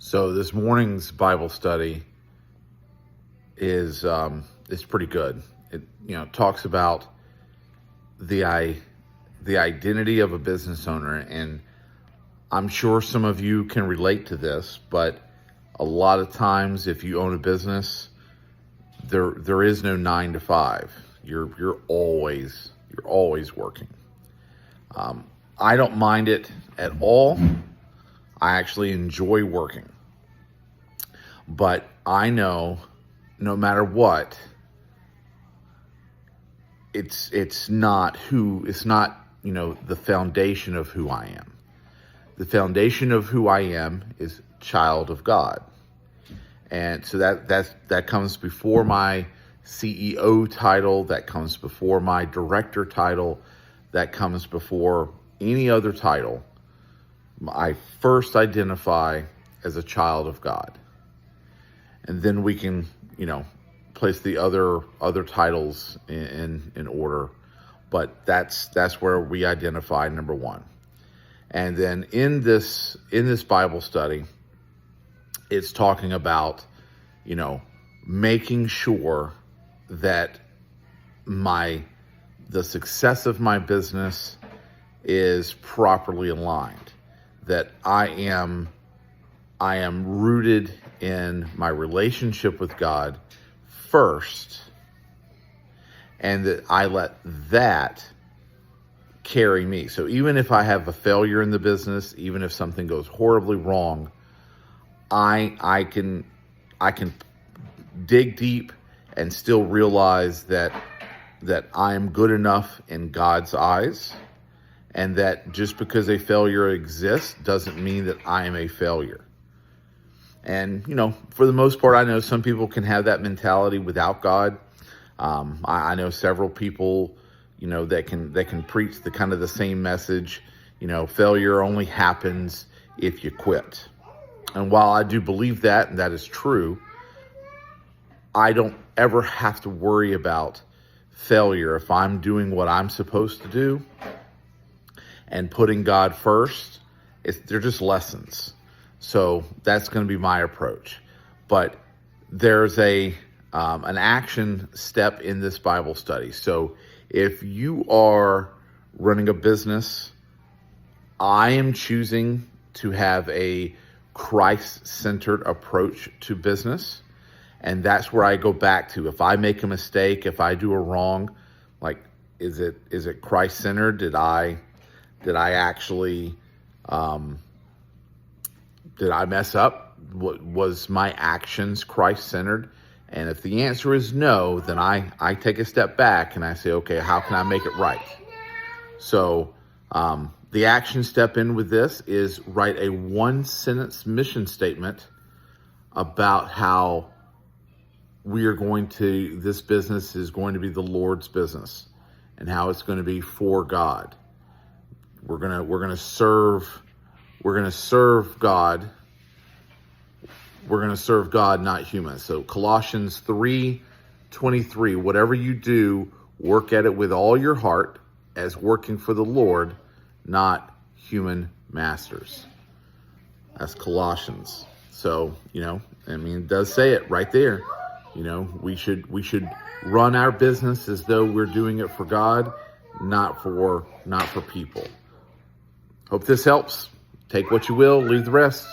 So this morning's Bible study is pretty good. It talks about the identity of a business owner, and I'm sure some of you can relate to this. But a lot of times, if you own a business, there is no 9 to 5. You're always working. I don't mind it at all. I actually enjoy working. But I know no matter what, it's not the foundation of who I am. The foundation of who I am is child of God. And so that comes before my CEO title, that comes before my director title, that comes before any other title. I first identify as a child of God. And then we can, place the other titles in order. But that's where we identify number one. And then in this Bible study, it's talking about, making sure that the success of my business is properly aligned, that I am rooted in my relationship with God first, and that I let that carry me. So even if I have a failure in the business, even if something goes horribly wrong, I can dig deep and still realize that I am good enough in God's eyes, and that just because a failure exists doesn't mean that I am a failure. And, for the most part, I know some people can have that mentality without God. I know several people, that can preach the kind of the same message. Failure only happens if you quit. And while I do believe that, and that is true, I don't ever have to worry about failure if I'm doing what I'm supposed to do and putting God first. They're just lessons. So that's going to be my approach. But there's an action step in this Bible study. So if you are running a business, I am choosing to have a Christ-centered approach to business. And that's where I go back to. If I make a mistake, if I do a wrong, is it Christ-centered? Did I actually, did I mess up? Was my actions Christ-centered? And if the answer is no, then I take a step back and I say, okay, how can I make it right? So the action step in with this is write a 1-sentence mission statement about how this business is going to be the Lord's business and how it's going to be for God. We're going to serve God. We're going to serve God, not humans. So Colossians 3:23, whatever you do, work at it with all your heart as working for the Lord, not human masters. That's Colossians. So, it does say it right there. We should run our business as though we're doing it for God, not for people. Hope this helps. Take what you will, leave the rest.